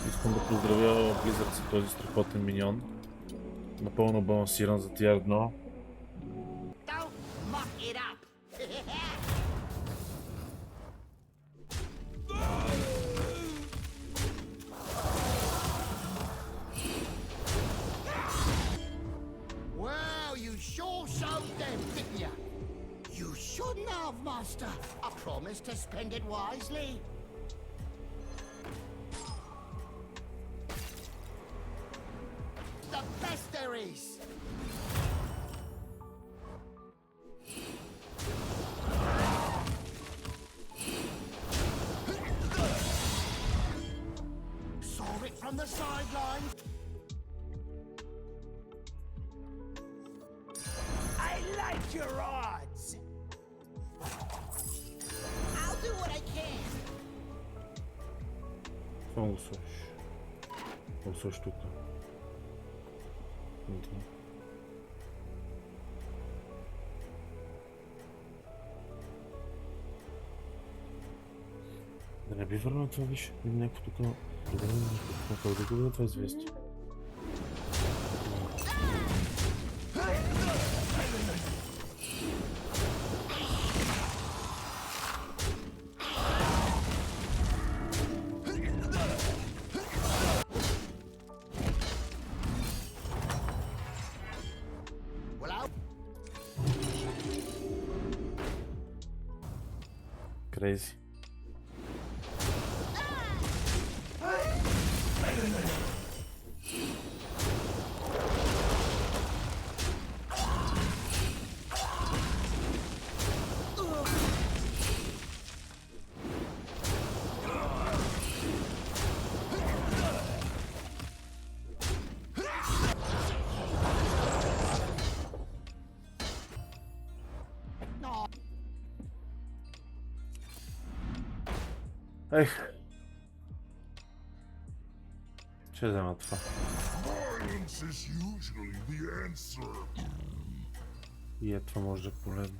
Искам да поздравя Blizzard за този страхотен миньон. Напълно балансиран за тия едно. Don't muck it up. Well, you sure showed them, didn't you? You shouldn't have, Master. I promised to spend it wisely. The best there is. Saw it from the sideline. I like your odds. I'll do what I can. Това го сложиш. Го сложиш тук. Да не би върна това, виж, някакво тук. Да го видя това известие. Crazy. Ех. Ще взема това. И е това може да е полезно.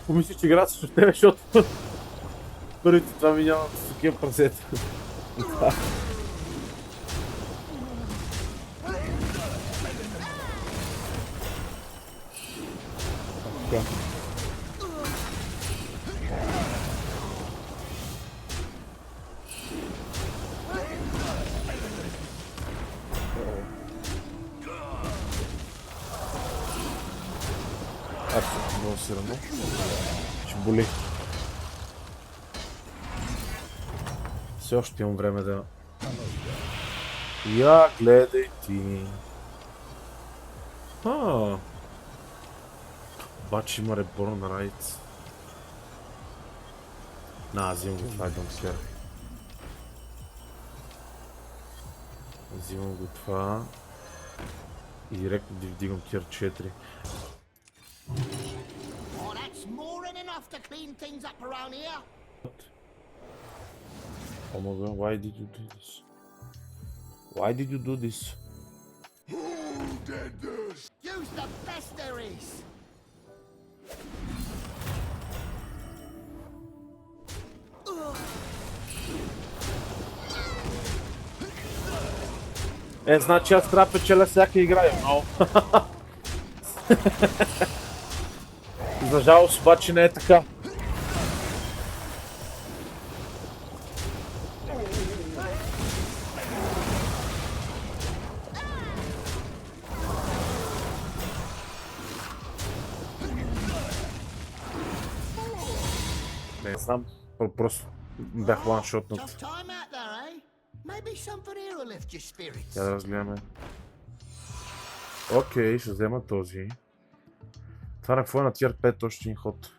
Помислих, че играта с тебе, защото първите това ми нямат с такива прасета. Така. Много си рано. Ще боли. Все още имам време да... Я гледай ти. Обаче има Reborn Rights. Взимам го това, I don't care. Взимам го това. И директно да вдигам тир 4. Oh my god, why did you do this? Why did you do this? Who did this? Use the best there is. Значи аз трябва да печеля всяка игра, много. За жалост обаче не е така. Не знам, просто бях ваншотнат. Я да разгледаме. Окей, ще взема този. Това на какво е на тир 5 още един ход.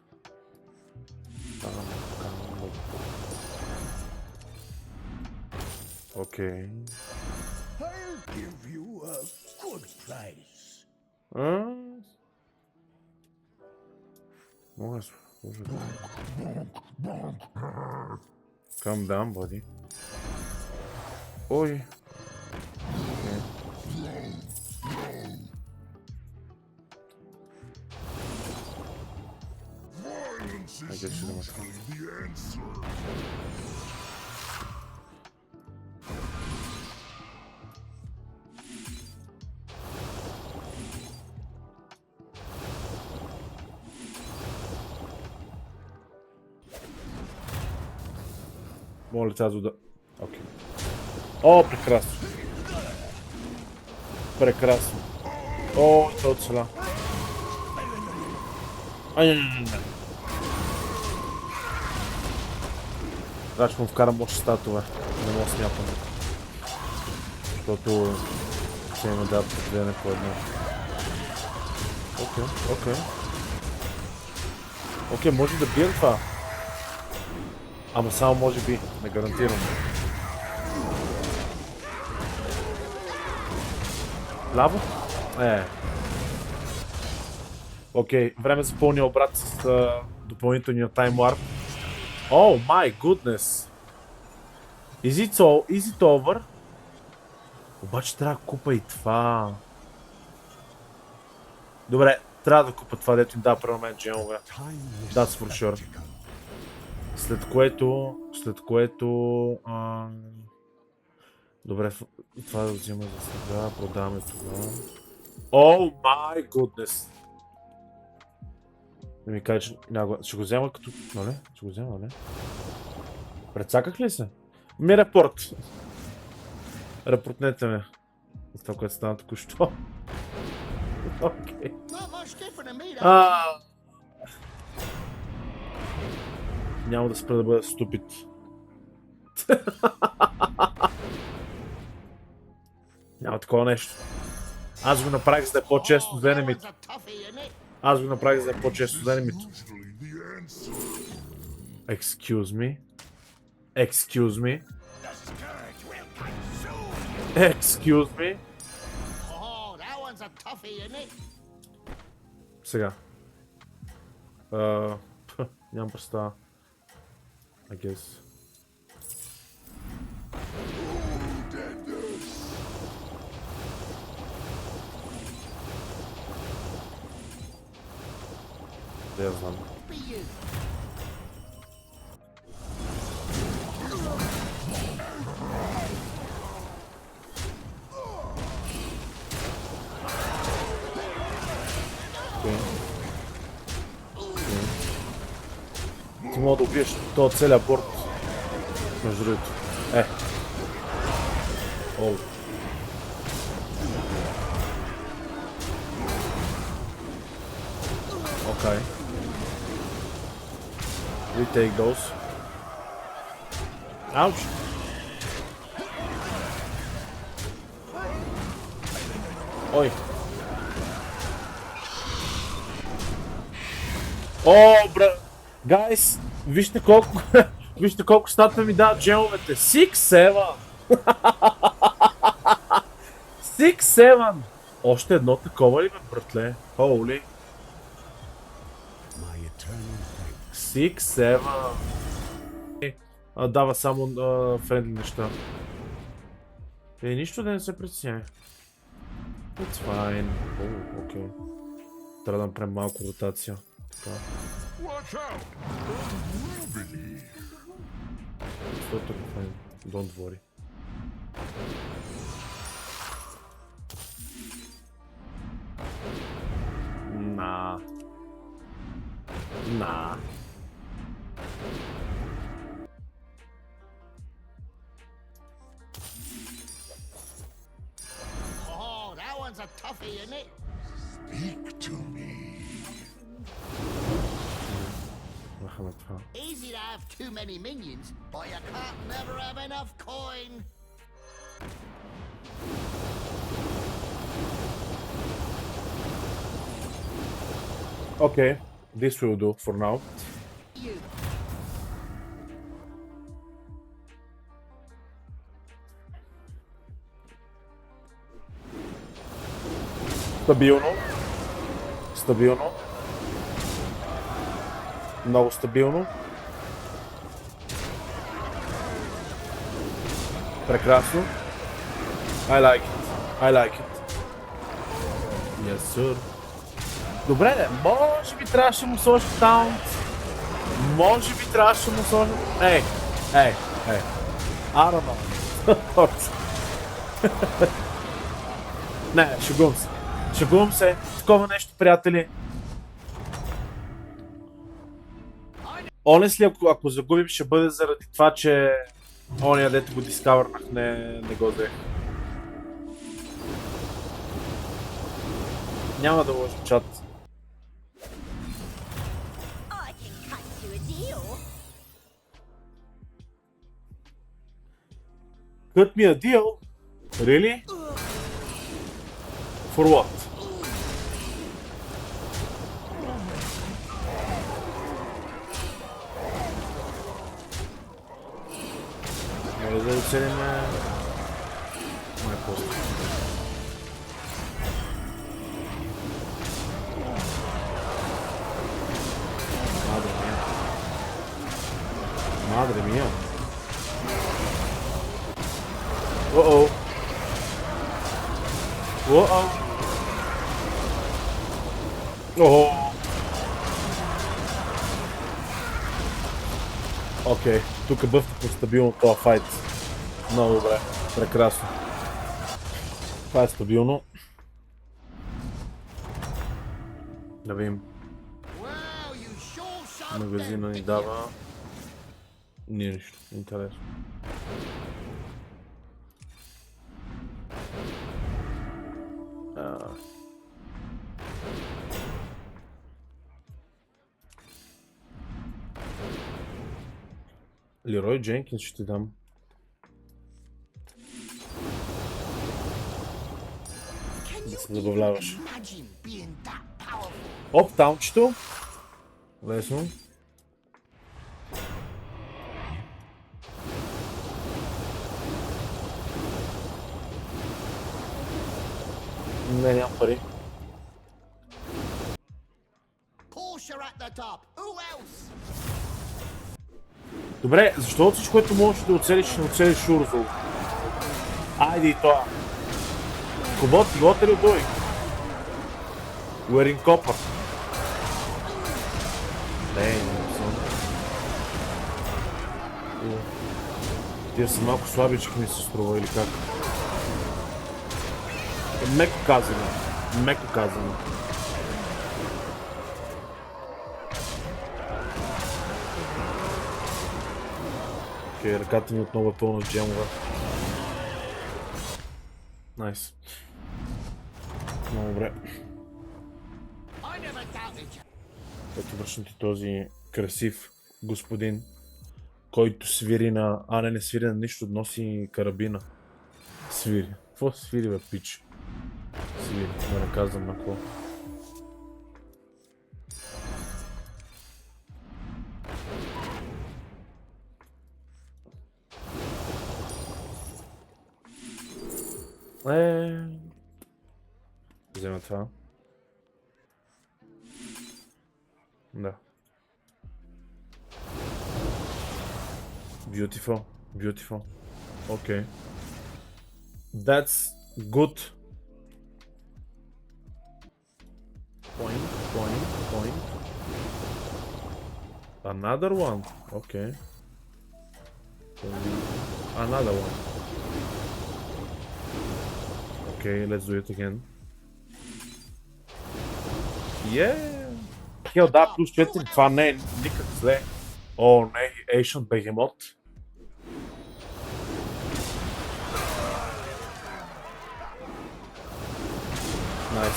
Окей. Може да. Calm down, buddy. Ой. Айде ще да мътка. Моля тази вода. Окей. О, прекрасно. Прекрасно. О, той оцеля. Ай, не. Значи му вкарам още статове. Не мога да смятам. Защото ще ми дадат подведене по едно. Окей, може да бием това. Ама само може би, не гарантирам. Ляво? Окей, време за пълния обрат с допълнителния Time Warp. О, май гуднес! Is it over? Обаче трябва да купа и това. Добре, трябва да купа това, дето им дава при мен джемове. That's for sure. След което... Добре, това да взема за сега, продаваме това. О, май гуднес! Да ми каже, че няма... Ще го взема като... Нали? Ще го взема, нали? Прецаках ли се? Ми репорт! Репортнете ме. За това, което стана току-що. Окей. Няма да спра да бъда ступид. Няма такова нещо. Аз го направих за да е по-често за енемито. Excuse me. Сега. Нямам представа. I guess. Да я знам. Ти мога да убиеш този целият борт. Между другото. Оу. Окей. Retake those. Ауч! Ой! О, бра... Гайс! Вижте колко... Вижте колко статва ми дават джемовете. 6-7! 6-7! Още едно такова ли бе, братле? Хоули! 6-7! Дава само френдли неща. Нищо да не се притесняй. It's fine. Окей. Трябва да направим малко ротация. Така. Totally fine. Don't worry. Nah. Oh, that one's a toughie, isn't it? Speak to me. Easy to have too many minions, but you can't never have enough coin. Okay, this will do for now. Стабилно. Много стабилно. Прекрасно. I like it. Yes, sir. Добре, може би трябваше му сложи таунт. може би трябваше да му сложим... Ей! I don't know. Не, шегувам се. Шегувам се. Такова нещо, приятели. Honestly, ако загубим, ще бъде заради това, че ония дето го дискавърнах, не го взех. Няма да лъжа чат. I can cut you a deal. Cut me a deal? Really? For what? Може да оцелим... Най-после. Madre mía. Uh-oh. Uh-oh. Oh. Окей, тук бъфтахме стабилно това файт. Много добре, прекрасно. Това е стабилно. Да видим. Well, you sure shoved Магазина them, ни didn't дава... Нищо, интересно. Лерой Дженкинс ще ти дам. Can Да you се забавляваш. imagine being that powerful? Оп, таунчето. Лесно. Не, нямам пари. Porsche at the top. Who else? Добре, защо от всичко, което можеш да оцелиш, ще оцелиш Урзул? Айде и това. Кобот, what are you doing? Wearing copper. Не съм. Тия са малко слабички ми се струва или как? Меко казано. Меко казано. Окей, ръката ми отново е пълна с джемове. Найс. Много добре. I never doubted you. Ето връщам ти този красив господин, който свири на... не свири на нищо, носи карабина. Свири. Какво свири, бе, пич? Свири, да не казвам на какво. Взема това. Да. Beautiful. Beautiful. Okay. That's good. Point, point, point. Another one. Okay. Another one. Okay, let's do it again. Yeah! Хел, да, плюс 4, това не е никак зле. О, не, Ancient Behemoth. Найс.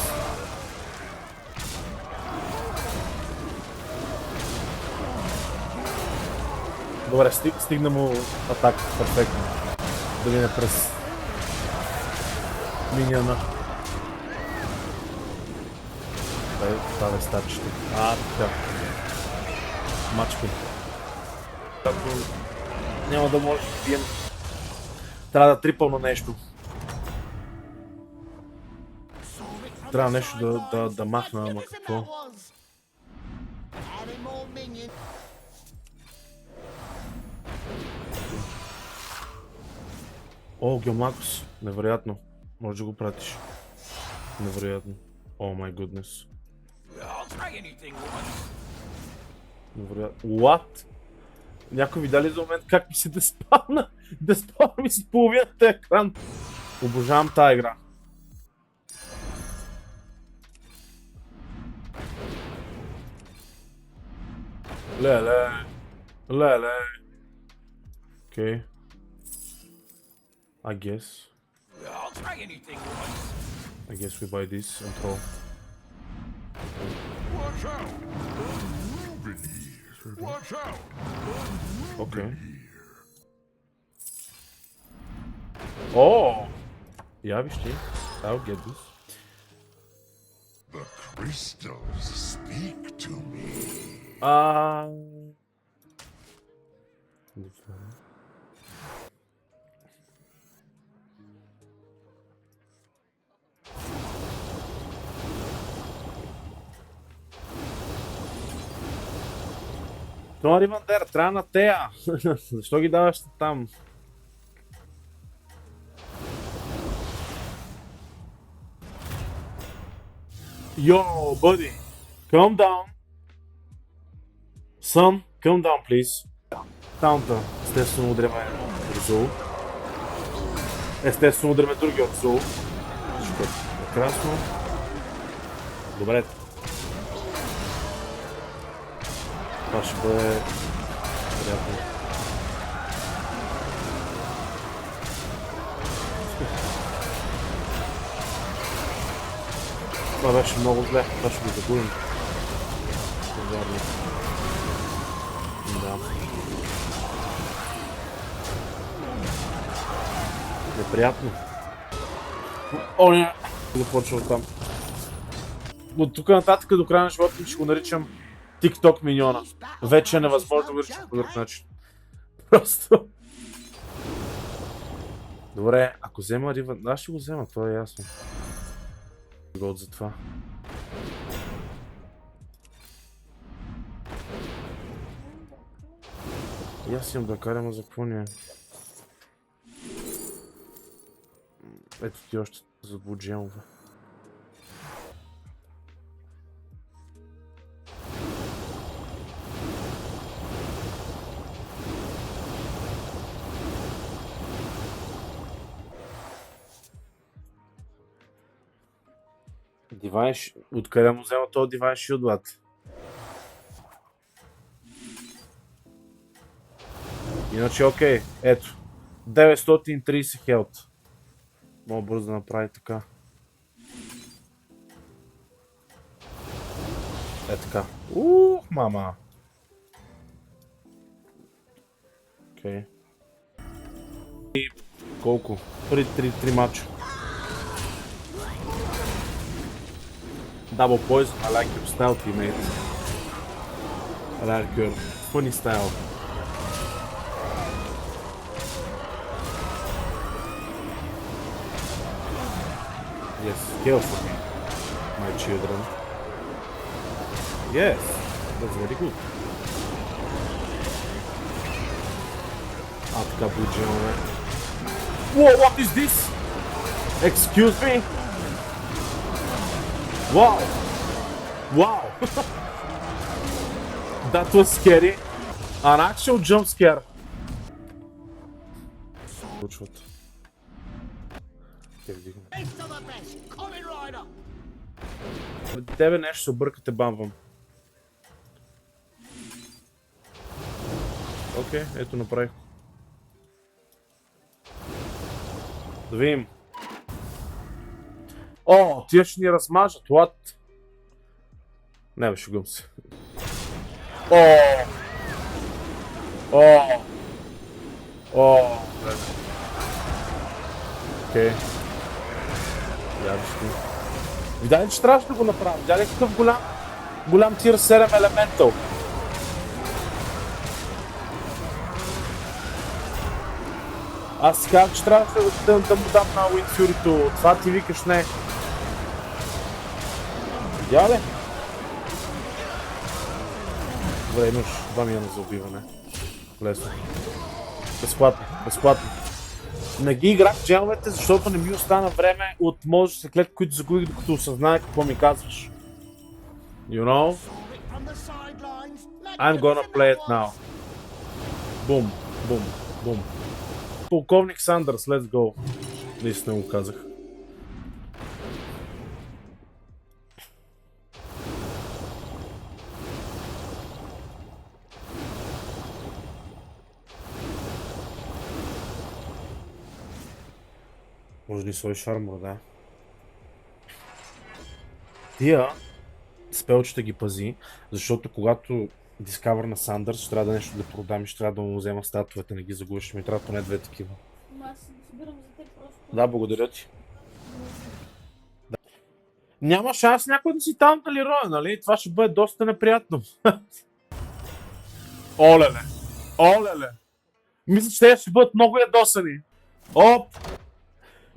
Добре, стигна му атака, перфектно. Да мине през миньона. Това е стачите. Така. Мачка. Няма да може да бием. Трябва да трипъл на нещо. Трябва нещо да махна, ама какво? О, Геомакус. Невероятно. Може да го пратиш. Невероятно. О, май гуднес. I'll try anything, woman. Добре. What? Някой видя ли за момент как ми се деспавна? Деспавна ми си половината екран. Обожавам тази игра. Леле. Леле. Окей. I guess. I'll try anything once. I guess we buy this and throw. Watch out! Moving here. Watch out! Okay. Oh! Ja, wie steht? I'll get this. The crystals speak to me. Това Ривандер, трябва на тея. Защо ги даваш там? Yo, buddy. Calm down. Son, calm down, please. Таунта. Естествено удряме Зул. Естествено удряме други от Зул. Прекрасно. Добре. Това ще бъде приятно. Това беше много зле. Това ще го загубим. Да. Неприятно. О, не! Започва от там. От тук нататък до края на живота ми ще го наричам TikTok миньона. Вече е невъзможно да го наричам по друг начин. Просто. Добре, ако взема Риван... Аз ще го взема, това е ясно. Год за това. И аз имам да карам, за какво не е? Ето ти още заблуджелове. Дивайн... Откъде му взема този Дивайн Шилдлад? Иначе окей, ето. 930 хелт. Мога бързо да направи така. Е така. Мама. Окей. И колко? Преди 3 матча. Double poison, I like your style, teammate. I like your funny style. Yes, kill for me, my children. Yes, that's very good. Така буджаваме. Whoa, what is this? Excuse me? Wow! Wow! That was scary. An actual jump scare. Случват. Best of the best, Kamen Rider! Преди тебе нещо се объркате, бамвам. Окей, ето направих. Да видим. О, тия ще ни размажат, what? Не бе, шугам се. О! Окей. Я вижте. Видя ли, че трябваше да го направим? Видя ли какъв голям тир 7 елементал? Аз си казвам, че трябваше да му дам на Wind Fury-то. Това ти викаш не. Видя ли? Добре, имаш 2 милиона за убиване. Лесно. Безплатно. Не ги играх в джеловете, защото не ми остана време от множество клетки, които загубих, докато осъзнах какво ми казваш. You know? From the sidelines, I'm gonna play it now. Бум, бум, бум. Полковник Сандърс, let's go. Наистина го казах. Може да сложи шармор, да. Тия спелчета ги пази, защото когато Discover на Сандърс, ще трябва да нещо да продам и ще трябва да му взема статуете, не ги загубиш, ще ми трябва поне 2 такива. Аз се събирам за теб просто. Да, благодаря ти. Да. Няма шанс някой да си там дали роя, нали? Това ще бъде доста неприятно. Олеле! Олеле! Мисля, че те ще бъдат много ядосани. Оп!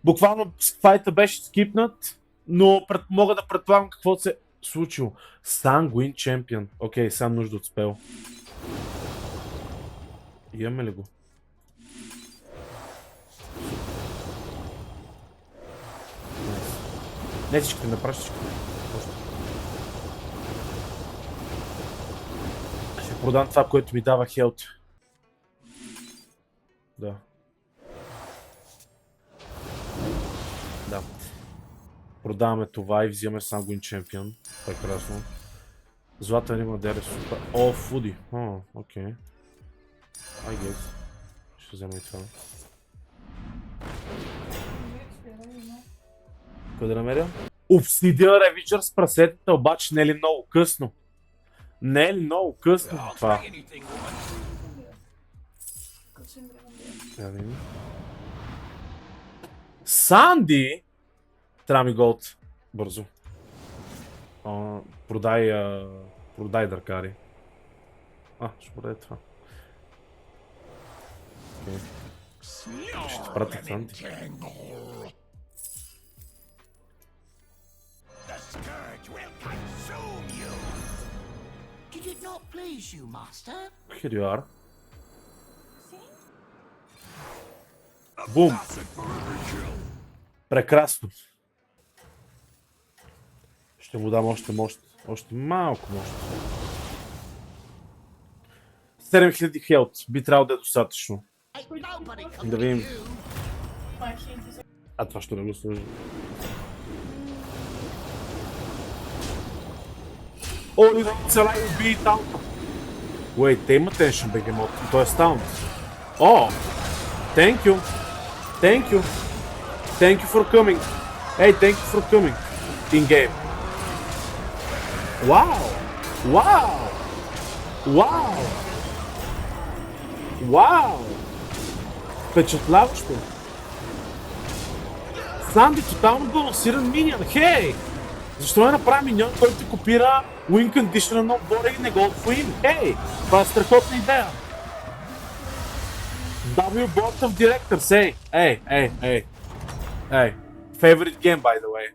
Буквално файта беше скипнат, но мога да предполагам какво се е случило. Sanguine Champion. Окей, сам нужда от спел. Имаме ли го? Не всички, направи всички. Ще продам това, което ми дава хелт. Да. Да. Продаваме това и взимаме Sanguine Champion. Прекрасно. Златен има дере супер. О, фуди. О, окей. I guess. Ще взема и това. Кой да намеря? Obsidian Ravager с прасетата, обаче не е ли много късно? Не е ли много късно това? Да видим. Санди! Трябва ми голд. Бързо. Продай дъркари. Ще продай това. Okay. Ще пратя Санди. Did it not please you, Master? Here you are. Бум! Прекрасно! Ще му дам още мощ. Още малко мощ. 7000 хелт. Би трябвало да е достатъчно. Да видим. Това ще не го служи. Оли да цела и убий таунта. Wait, те има теншън бегемот. Той е стаунт. О! Thank you. Thank you. Thank you for coming. Hey, thank you for coming. In game. Wow! Wow! Wow! Wow! Впечатляващо. Санди тотално балансиран миньон. Хей! Защо не направи миньон, който копира Win Conditioner на отбора и не го отвоим? Хей! Това е страхотна идея. W Board of Directors, hey! Favorite game, by the way.